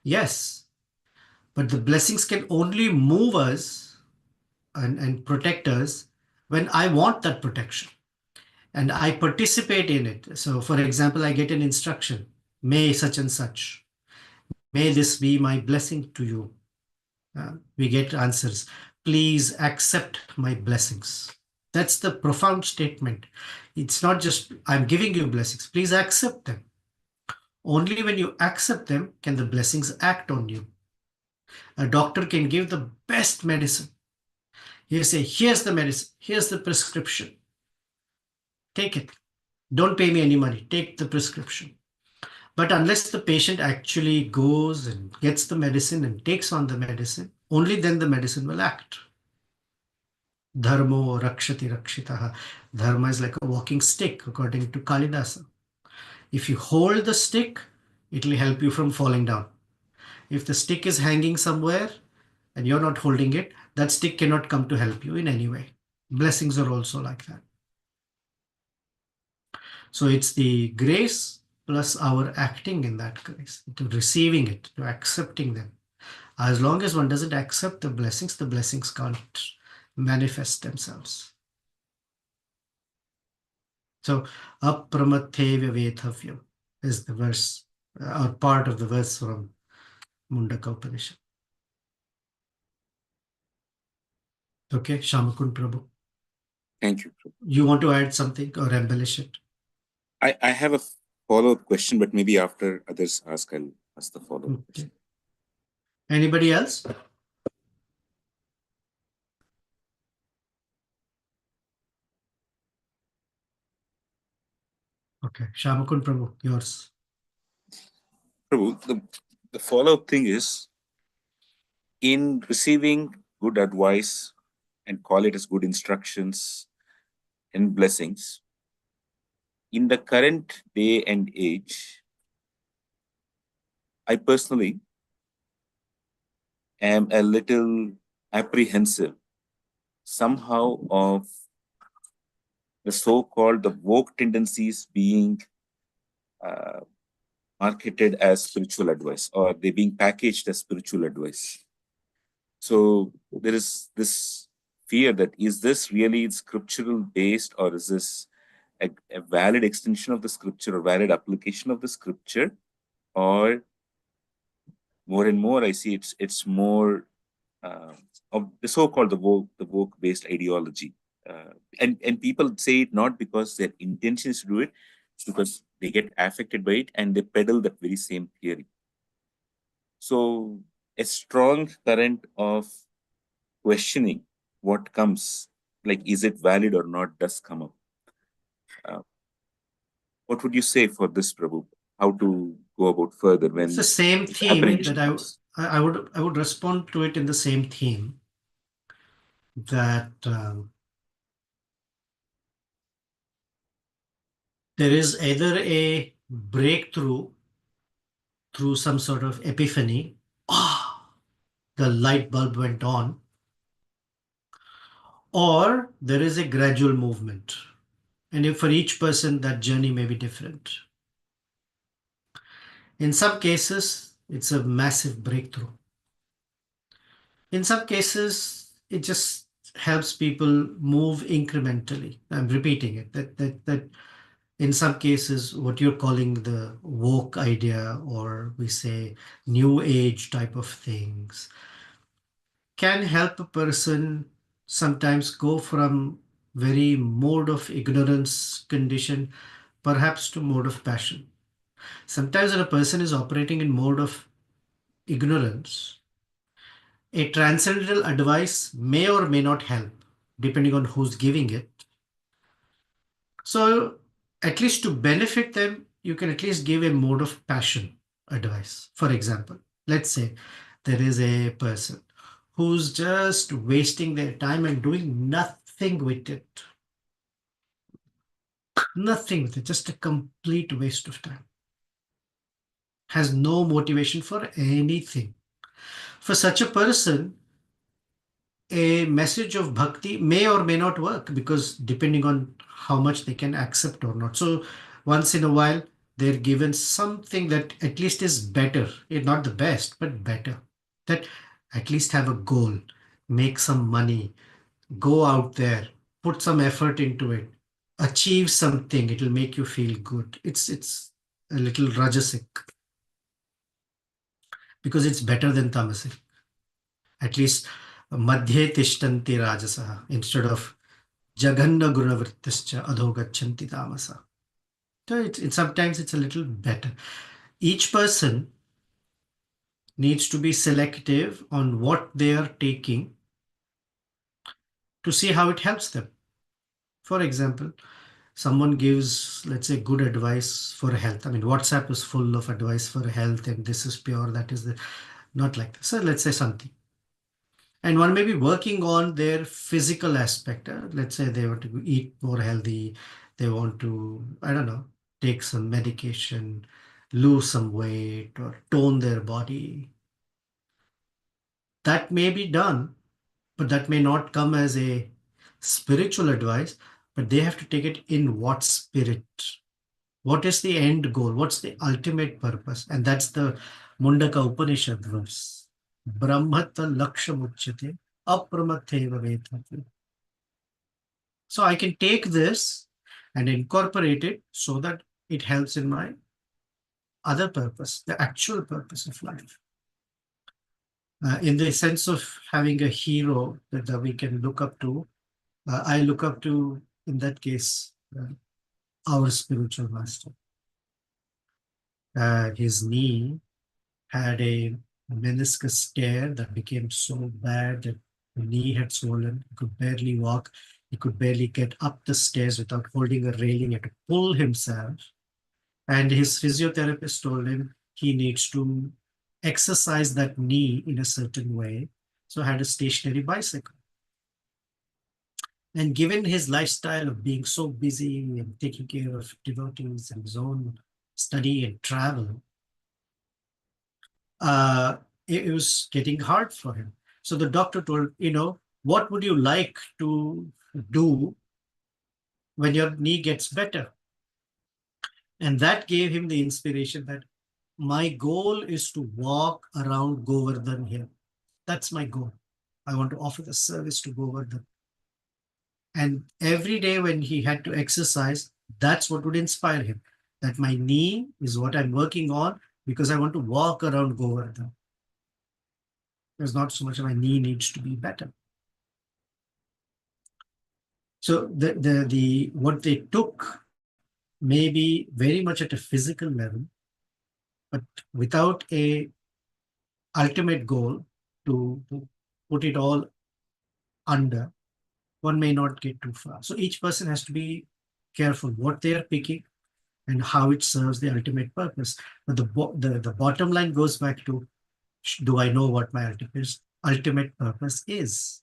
Yes, but the blessings can only move us and protect us when I want that protection and I participate in it. So, for example, I get an instruction, may such and such, may this be my blessing to you. We get answers, please accept my blessings. That's the profound statement. It's not just, I'm giving you blessings, please accept them. Only when you accept them can the blessings act on you. A doctor can give the best medicine. He'll say, here's the medicine, here's the prescription. Take it. Don't pay me any money. Take the prescription. But unless the patient actually goes and gets the medicine and takes on the medicine, only then the medicine will act. Dharmo rakshati rakshitaha. Dharma is like a walking stick, according to Kalidasa. If you hold the stick, it will help you from falling down. If the stick is hanging somewhere and you're not holding it, that stick cannot come to help you in any way. Blessings are also like that. So it's the grace plus our acting in that grace, to receiving it, to accepting them. As long as one doesn't accept the blessings can't manifest themselves. So, apramathevya vethavyam is the verse, or part of the verse from Mundaka Upanishad. Okay, Shamakun Prabhu. Thank you. You want to add something or embellish it? I have a follow-up question, but maybe after others ask, I'll ask the follow-up question. Anybody else? Okay, Shamakun Prabhu, yours. Prabhu, the follow-up thing is, in receiving good advice and call it as good instructions and blessings, in the current day and age, I personally am a little apprehensive somehow of the so-called the woke tendencies being marketed as spiritual advice, or they're being packaged as spiritual advice. So there is this fear that is this really scriptural based, or is this a valid extension of the scripture or valid application of the scripture? Or more and more I see it's more of the so-called the woke based ideology, and people say it not because their intention is to do it, it's because they get affected by it and they peddle that very same theory. So a strong current of questioning what comes, like is it valid or not, does come up. uh, what would you say for this, Prabhu? How to go about further when It's the same this theme apprehension that comes? I would respond to it in the same theme that there is either a breakthrough through some sort of epiphany. Ah, the light bulb went on, or there is a gradual movement. And if for each person, that journey may be different. In some cases, it's a massive breakthrough. In some cases, it just helps people move incrementally. I'm repeating it. That in some cases, what you're calling the woke idea, or we say new age type of things, can help a person sometimes go from very mode of ignorance condition perhaps to mode of passion. Sometimes when a person is operating in mode of ignorance, a transcendental advice may or may not help depending on who's giving it. So at least to benefit them, you can at least give a mode of passion advice. For example, let's say there is a person who's just wasting their time and doing nothing with it. Nothing with it, just a complete waste of time. Has no motivation for anything. For such a person, a message of bhakti may or may not work because depending on how much they can accept or not. So once in a while, they're given something that at least is better, not the best, but better. That at least have a goal, make some money, go out there, put some effort into it, achieve something. It'll make you feel good. It's a little rajasic because it's better than tamasic. At least madhye tishtanti rajasa instead of Jaganna Gunavrittascha adhogachanti tamasa. So sometimes it's a little better. Each person needs to be selective on what they are taking to see how it helps them. For example, someone gives, let's say, good advice for health. I mean, WhatsApp is full of advice for health, and this is pure, that is not like this. So let's say something. And one may be working on their physical aspect. Let's say they want to eat more healthy. They want to, I don't know, take some medication, lose some weight, or tone their body. That may be done, but that may not come as a spiritual advice, but they have to take it in what spirit. What is the end goal? What's the ultimate purpose? And that's the Mundaka Upanishad verse. Brahmata lakshamuchyate apramatheva vetati. So I can take this and incorporate it so that it helps in my other purpose, the actual purpose of life. In the sense of having a hero that we can look up to, I look up to, in that case, our spiritual master. His knee had a meniscus tear that became so bad that the knee had swollen. He could barely walk. He could barely get up the stairs without holding a railing. He had to pull himself. And his physiotherapist told him he needs to exercise that knee in a certain way. So I had a stationary bicycle. And given his lifestyle of being so busy and taking care of devotees and his own study and travel, uh, it was getting hard for him. So the doctor told, what would you like to do when your knee gets better? And that gave him the inspiration that my goal is to walk around Govardhan here. That's my goal. I want to offer the service to Govardhan. And every day when he had to exercise, that's what would inspire him. That my knee is what I'm working on because I want to walk around Govardhan. There's not so much my knee needs to be better. So the what they took may be very much at a physical level, but without a ultimate goal to put it all under, one may not get too far. So each person has to be careful what they are picking and how it serves the ultimate purpose. But the bottom line goes back to, do I know what my ultimate purpose is?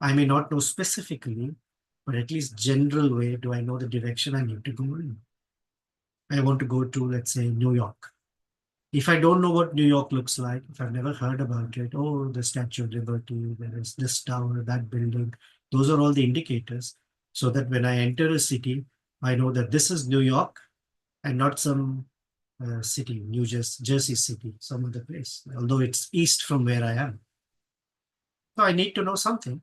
I may not know specifically, but at least general way, do I know the direction I need to go in? I want to go to, let's say, New York. If I don't know what New York looks like, if I've never heard about it, oh, the Statue of Liberty, there is this tower, that building, those are all the indicators. So that when I enter a city, I know that this is New York and not some city, Jersey City, some other place, although it's east from where I am. So I need to know something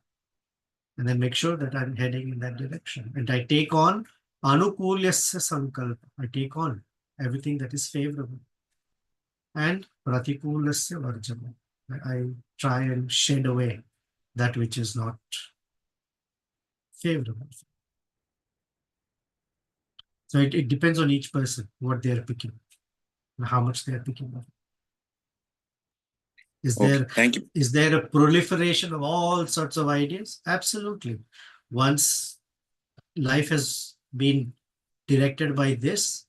and then make sure that I'm heading in that direction. And I take on anukulyasya sankalpa. I take on everything that is favorable. And pratikulasya varjana. I try and shed away that which is not favorable. So it depends on each person, what they are picking, and how much they are picking up. Thank you. Is there a proliferation of all sorts of ideas? Absolutely. Once life has been directed by this,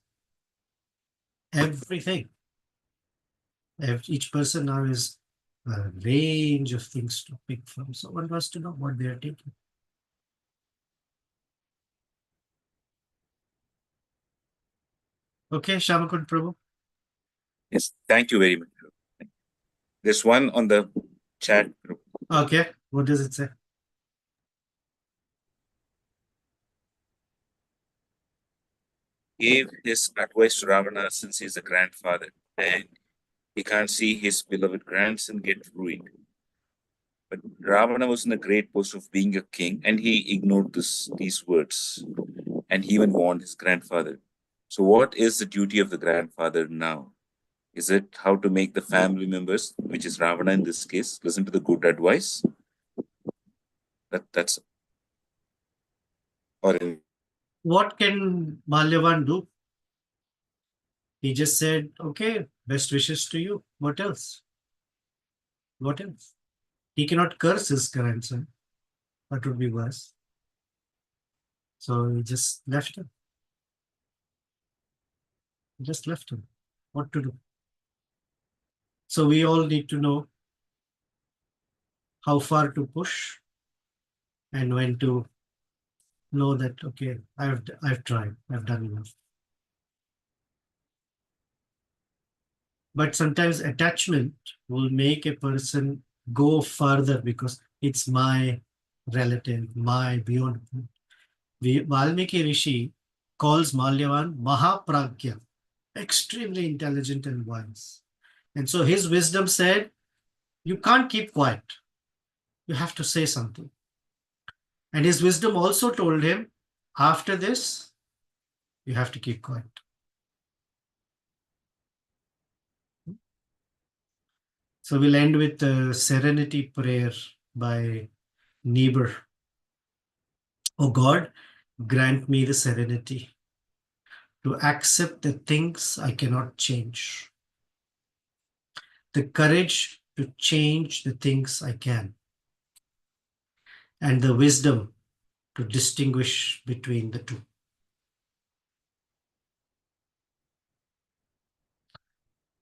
everything, each person now is a range of things to pick from. So one wants to know what they are taking. Okay, Shamakund Prabhu. Yes, thank you very much. There's one on the chat group. Okay, what does it say? Gave his advice to Ravana since he's a grandfather and he can't see his beloved grandson get ruined. But Ravana was in a great post of being a king and he ignored these words and he even warned his grandfather. So, what is the duty of the grandfather now? Is it how to make the family members, which is Ravana in this case, listen to the good advice? That's or in, What can Malyavan do? He just said, okay, best wishes to you. What else? What else? He cannot curse his grandson. That would be worse. So he just left him. He just left him. What to do? So we all need to know how far to push and when to know that, okay, I've tried, I've done enough. But sometimes attachment will make a person go further because it's my relative, my beyond. Valmiki Rishi calls Malyavan Mahapragya, extremely intelligent and wise. And so his wisdom said, you can't keep quiet. You have to say something. And his wisdom also told him, after this, you have to keep quiet. So we'll end with the serenity prayer by Niebuhr. Oh God, grant me the serenity to accept the things I cannot change, the courage to change the things I can, and the wisdom to distinguish between the two.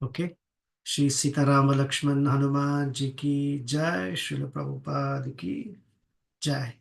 Okay. Shri Sitarama Lakshman Hanuman Ji ki Jai, Srila Prabhupada ki Jai.